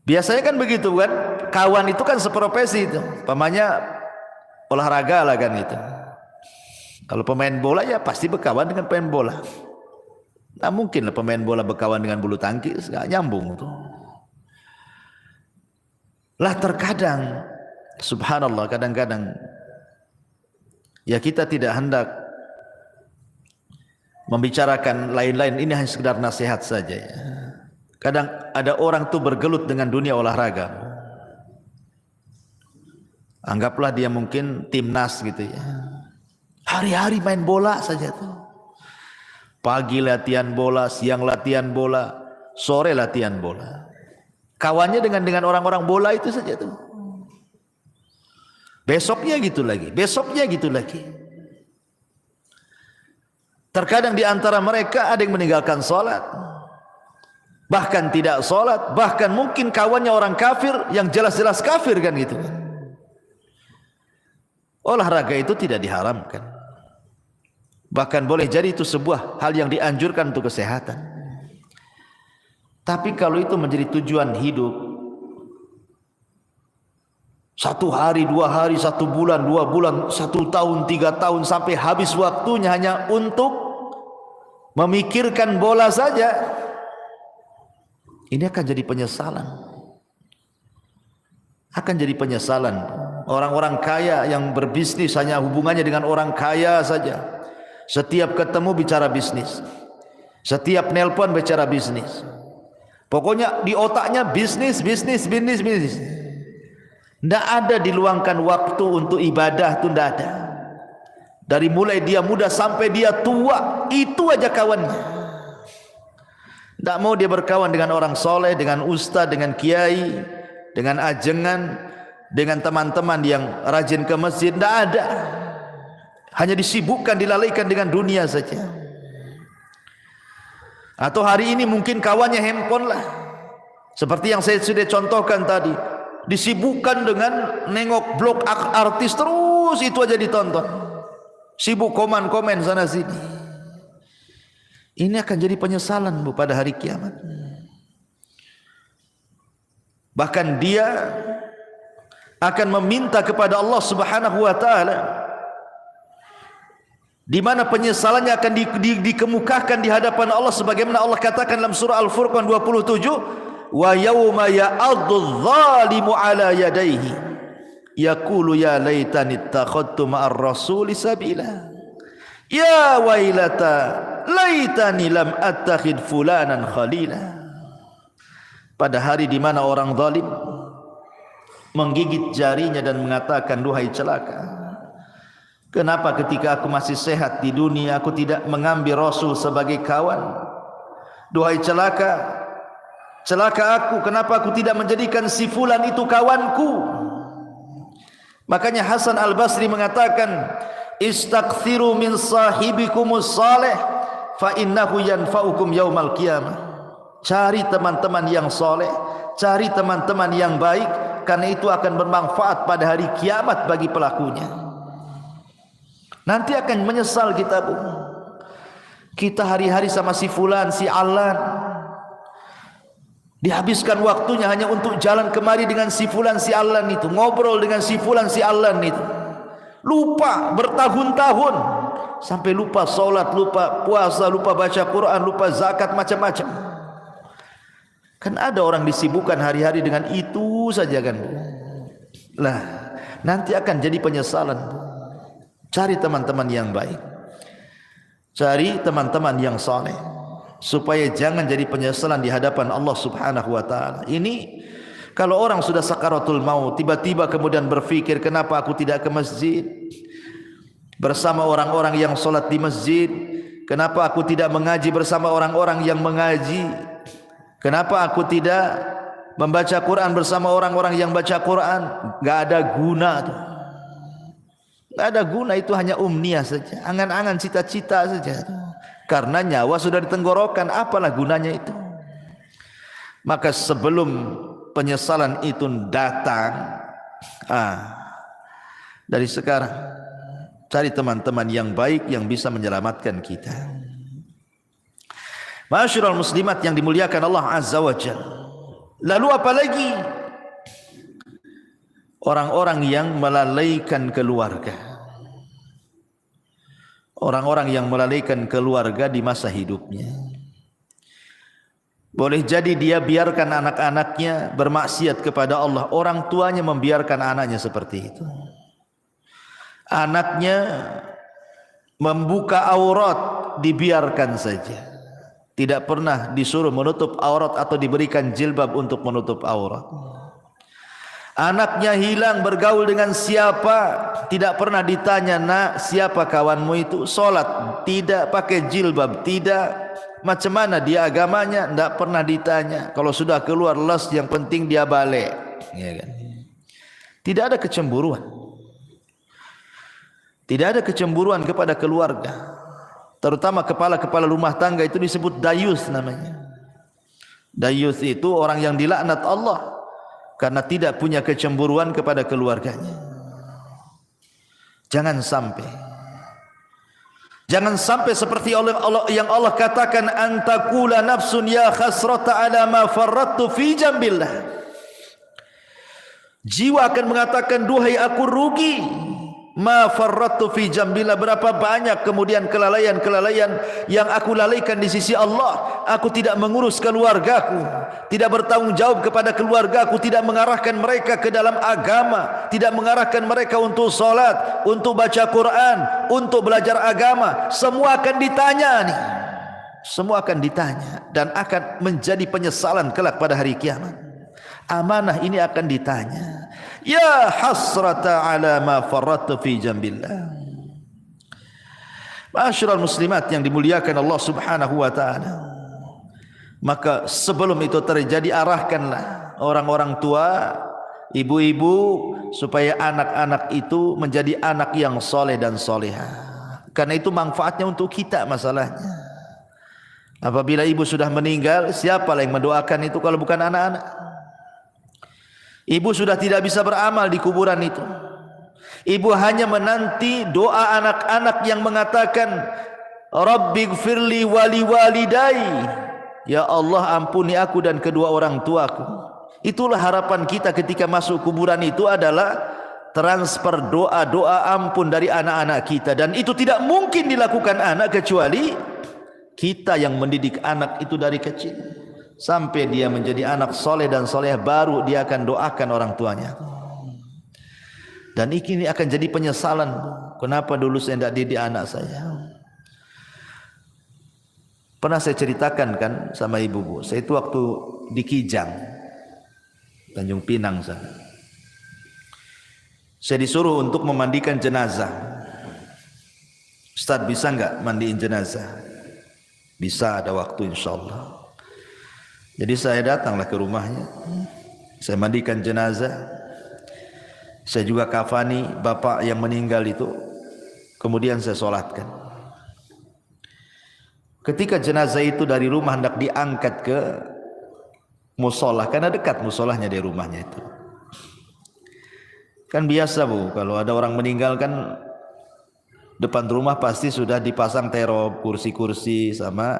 Biasanya kan begitu kan. Kawan itu kan seprofesi itu. Pamanya olahraga lah kan itu. Kalau pemain bola ya pasti berkawan dengan pemain bola. Nah mungkin lah pemain bola berkawan dengan bulu tangkis, nggak nyambung tuh. Lah terkadang, subhanallah, kadang-kadang ya kita tidak hendak membicarakan lain-lain, ini hanya sekedar nasihat saja ya. Kadang ada orang tuh bergelut dengan dunia olahraga. Anggaplah dia mungkin timnas gitu ya. Hari-hari main bola saja tuh. Pagi latihan bola, siang latihan bola, sore latihan bola. Kawannya dengan orang-orang bola itu saja tuh. Besoknya gitu lagi, besoknya gitu lagi. Terkadang di antara mereka ada yang meninggalkan sholat, bahkan tidak sholat, bahkan mungkin kawannya orang kafir yang jelas-jelas kafir kan gitu. Olahraga itu tidak diharamkan, bahkan boleh jadi itu sebuah hal yang dianjurkan untuk kesehatan. Tapi kalau itu menjadi tujuan hidup, 1 hari, 2 hari, 1 bulan, 2 bulan, 1 tahun, 3 tahun, sampai habis waktunya hanya untuk memikirkan bola saja, ini akan jadi penyesalan. Akan jadi penyesalan. Orang-orang kaya yang berbisnis hanya hubungannya dengan orang kaya saja. Setiap ketemu bicara bisnis, setiap nelpon bicara bisnis. Pokoknya di otaknya bisnis, bisnis, bisnis, bisnis. Tidak ada diluangkan waktu untuk ibadah, itu tidak ada. Dari mulai dia muda sampai dia tua, itu aja kawannya. Tidak mau dia berkawan dengan orang soleh, dengan ustaz, dengan kiai, dengan ajengan, dengan teman-teman yang rajin ke masjid. Tidak ada. Hanya disibukkan, dilalaikan dengan dunia saja. Atau hari ini mungkin kawannya handphone lah. Seperti yang saya sudah contohkan tadi. Disibukkan dengan nengok blog artis, terus itu aja ditonton. Sibuk komen-komen sana sini. Ini akan jadi penyesalan Bu pada hari kiamat. Bahkan dia akan meminta kepada Allah Subhanahu wa taala, di mana penyesalannya akan dikemukakan di hadapan Allah, sebagaimana Allah katakan dalam surah Al-Furqan 27, wa yauma ya'addu dzalimu ala yadayhi yaqulu ya laitani ittakhadtu ma'ar rasuli sabila ya wailata laitani lam attakhid fulanan khalila. Pada hari di mana orang zalim menggigit jarinya dan mengatakan, duhai celaka, kenapa ketika aku masih sehat di dunia aku tidak mengambil Rasul sebagai kawan? Duhai celaka, celaka aku, kenapa aku tidak menjadikan si fulan itu kawanku? Makanya Hasan Al-Basri mengatakan, istaghfiru min sahibikumus salih fa innahu yanfa'ukum yaumal qiyamah. Cari teman-teman yang soleh, cari teman-teman yang baik, karena itu akan bermanfaat pada hari kiamat bagi pelakunya. Nanti akan menyesal kita Bu. Kita hari-hari sama si fulan, si alan, dihabiskan waktunya hanya untuk jalan kemari dengan si fulan, si alan itu, ngobrol dengan si fulan, si alan itu. Lupa bertahun-tahun, sampai lupa sholat, lupa puasa, lupa baca Quran, lupa zakat, macam-macam. Kan ada orang disibukkan hari-hari dengan itu saja kan Bu. Lah nanti akan jadi penyesalan Bu. Cari teman-teman yang baik, cari teman-teman yang saleh, supaya jangan jadi penyesalan di hadapan Allah Subhanahu wa taala. Ini kalau orang sudah sakaratul maut, tiba-tiba kemudian berpikir, kenapa aku tidak ke masjid? bersama orang-orang yang solat di masjid? Kenapa aku tidak mengaji bersama orang-orang yang mengaji? Kenapa aku tidak membaca Quran bersama orang-orang yang baca Quran? Gak ada guna tuh. Gak ada guna, itu hanya umniah saja, angan-angan, cita-cita saja. Karena nyawa sudah di tenggorokan, apalah gunanya itu? Maka sebelum penyesalan itu datang, dari sekarang cari teman-teman yang baik yang bisa menyelamatkan kita. Ma'asyiral muslimat yang dimuliakan Allah Azza wa Jalla. Lalu apa lagi? Orang-orang yang melalaikan keluarga. Orang-orang yang melalaikan keluarga di masa hidupnya. Boleh jadi dia biarkan anak-anaknya bermaksiat kepada Allah. Orang tuanya membiarkan anaknya seperti itu. Anaknya membuka aurat, dibiarkan saja. Tidak pernah disuruh menutup aurat atau diberikan jilbab untuk menutup aurat. Anaknya hilang bergaul dengan siapa, tidak pernah ditanya, nak siapa kawanmu itu? Solat tidak, pakai jilbab tidak, macam mana dia agamanya, tidak pernah ditanya. Kalau sudah keluar les, yang penting dia balik, ya kan? Tidak ada kecemburuan. Tidak ada kecemburuan kepada keluarga. Terutama kepala-kepala rumah tangga itu disebut dayus namanya. Dayus itu orang yang dilaknat Allah karena tidak punya kecemburuan kepada keluarganya. Jangan sampai seperti yang Allah katakan, antakula nafsun ya khasrata ala ma farrattu fi jambillah. Jiwa akan mengatakan, duhai aku rugi, ma farrattu fi jambillah, berapa banyak kemudian kelalaian-kelalaian yang aku lalaikan di sisi Allah. Aku tidak mengurus keluargaku, tidak bertanggung jawab kepada keluargaku, tidak mengarahkan mereka ke dalam agama, tidak mengarahkan mereka untuk salat, untuk baca Quran, untuk belajar agama. Semua akan ditanya nih. Semua akan ditanya dan akan menjadi penyesalan kelak pada hari kiamat. Amanah ini akan ditanya. Ya hasrata ala ma farrattu fi jambillah. Ma'asyiral muslimat yang dimuliakan Allah Subhanahu wa taala. Maka sebelum itu terjadi, arahkanlah orang-orang tua, ibu-ibu, supaya anak-anak itu menjadi anak yang soleh dan soleha. Karena itu manfaatnya untuk kita masalahnya. Apabila ibu sudah meninggal, siapa yang mendoakan itu kalau bukan anak-anak? Ibu sudah tidak bisa beramal di kuburan itu. Ibu hanya menanti doa anak-anak yang mengatakan, Rabbighfirli wali walidai. Ya Allah, ampuni aku dan kedua orang tuaku. Itulah harapan kita ketika masuk kuburan itu, adalah transfer doa-doa ampun dari anak-anak kita. Dan itu tidak mungkin dilakukan anak kecuali kita yang mendidik anak itu dari kecil sampai dia menjadi anak soleh dan soleh, baru dia akan doakan orang tuanya. Dan ini akan jadi penyesalan, kenapa dulu saya tidak didik anak saya. Pernah saya ceritakan kan sama ibu, saya itu waktu di Kijang, Tanjung Pinang sana, saya disuruh untuk memandikan jenazah. Ustaz, bisa enggak mandiin jenazah? Bisa, ada waktu insyaallah. Jadi saya datanglah ke rumahnya, saya mandikan jenazah, saya juga kafani bapak yang meninggal itu, kemudian saya solatkan. Ketika jenazah itu dari rumah hendak diangkat ke musola, karena dekat musolahnya dari rumahnya itu. Kan biasa Bu, kalau ada orang meninggal kan depan rumah pasti sudah dipasang terop, kursi-kursi sama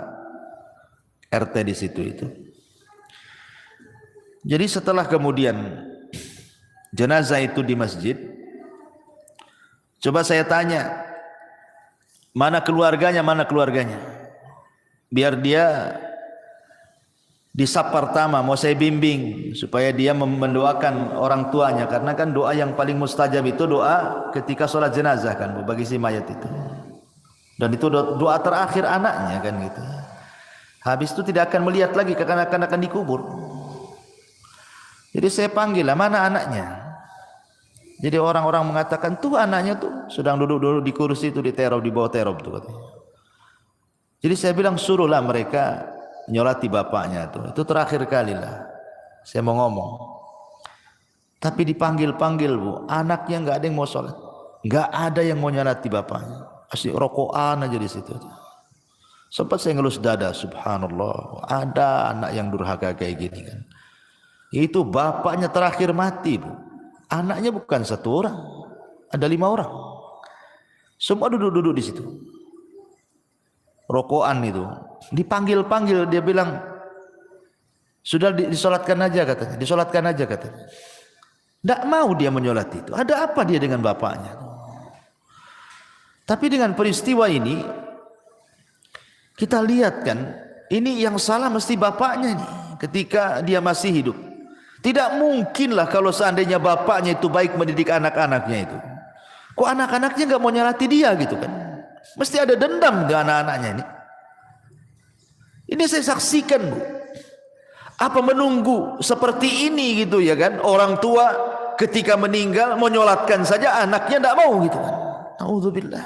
RT di situ itu. Jadi setelah kemudian jenazah itu di masjid, coba saya tanya, mana keluarganya, mana keluarganya? Biar dia di saf pertama mau saya bimbing supaya dia mendoakan orang tuanya, karena kan doa yang paling mustajab itu doa ketika sholat jenazah kan Bu, bagi si mayat itu. Dan itu doa terakhir anaknya kan gitu. Habis itu tidak akan melihat lagi kekanak-kanak akan dikubur. Jadi saya panggil lah, mana anaknya? Jadi orang-orang mengatakan tuh anaknya tuh sedang duduk-duduk di kursi itu diteror, di bawah teror tuh katanya. Jadi saya bilang suruhlah mereka nyolati bapaknya tuh. Itu terakhir kali lah saya mau ngomong. Tapi dipanggil-panggil bu, anaknya nggak ada yang mau sholat, nggak ada yang mau nyolati bapaknya, asli rokokan aja di situ. Sempat saya ngelus dada, subhanallah, ada anak yang durhaka kayak gini kan. Itu bapaknya terakhir mati bu, anaknya bukan satu orang, ada 5 orang, semua duduk-duduk di situ. Rokokan itu, dipanggil-panggil dia bilang sudah disolatkan aja katanya, disolatkan aja katanya. Tidak mau dia menyolat itu. Ada apa dia dengan bapaknya? Tapi dengan peristiwa ini kita lihat kan, ini yang salah mesti bapaknya nih ketika dia masih hidup. Tidak mungkinlah kalau seandainya bapaknya itu baik mendidik anak-anaknya itu. Kok anak-anaknya nggak mau nyolati dia gitu kan? Mesti ada dendam di anak-anaknya ini. Ini saya saksikan bu. Apa menunggu seperti ini gitu ya kan? Orang tua ketika meninggal mau nyolatkan saja anaknya tidak mau gitu kan? Auzubillah.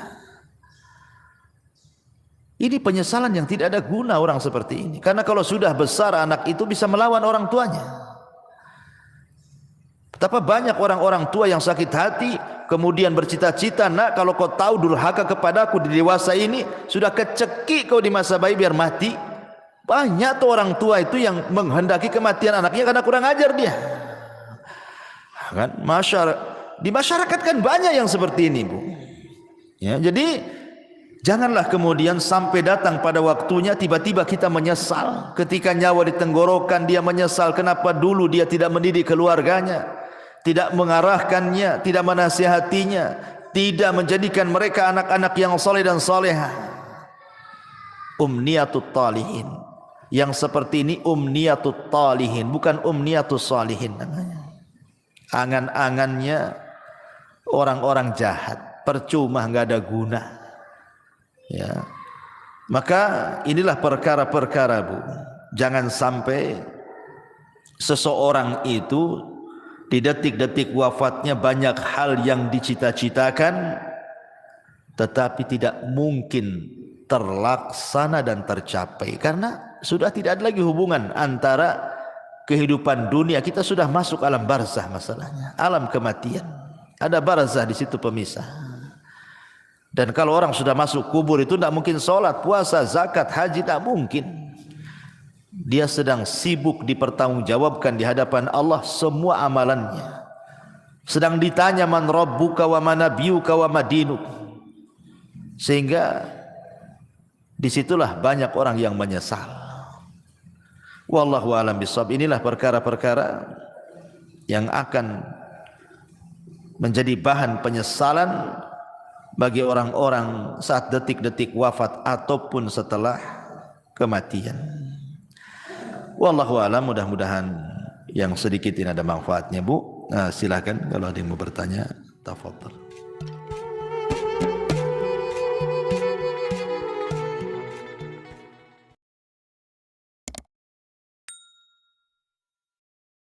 Ini penyesalan yang tidak ada guna orang seperti ini. Karena kalau sudah besar anak itu bisa melawan orang tuanya. Betapa banyak orang-orang tua yang sakit hati kemudian bercita-cita, nak kalau kau tahu durhaka kepadaku di dewasa ini, sudah kecekik kau di masa bayi biar mati. Banyak tuh orang tua itu yang menghendaki kematian anaknya karena kurang ajar dia. Kan di masyarakat kan banyak yang seperti ini bu. Ya, jadi janganlah kemudian sampai datang pada waktunya tiba-tiba kita menyesal ketika nyawa di tenggorokan. Dia menyesal kenapa dulu dia tidak mendidik keluarganya, tidak mengarahkannya, tidak menasihatinya, tidak menjadikan mereka anak-anak yang saleh dan salehah. Umniyatut talihin. Yang seperti ini umniyatut talihin, bukan umniyatus salihin namanya. Angan-angannya orang-orang jahat, percuma, nggak ada guna. Ya. Maka inilah perkara-perkara bu. Jangan sampai seseorang itu di detik-detik wafatnya banyak hal yang dicita-citakan tetapi tidak mungkin terlaksana dan tercapai karena sudah tidak ada lagi hubungan antara kehidupan dunia. Kita sudah masuk alam barzah masalahnya, alam kematian. Ada barzah di situ pemisah. Dan kalau orang sudah masuk kubur itu tidak mungkin sholat, puasa, zakat, haji, tak mungkin. Dia sedang sibuk dipertanggungjawabkan di hadapan Allah semua amalannya. Sedang ditanya man rabbuka wa man nabiyuka wa madinuk. Sehingga disitulah banyak orang yang menyesal. Wallahu a'lam bishawab. Inilah perkara-perkara yang akan menjadi bahan penyesalan bagi orang-orang saat detik-detik wafat ataupun setelah kematian. Wallahu a'lam. Mudah-mudahan yang sedikit ini ada manfaatnya bu. Silakan kalau ada yang mau bertanya, tafadhal.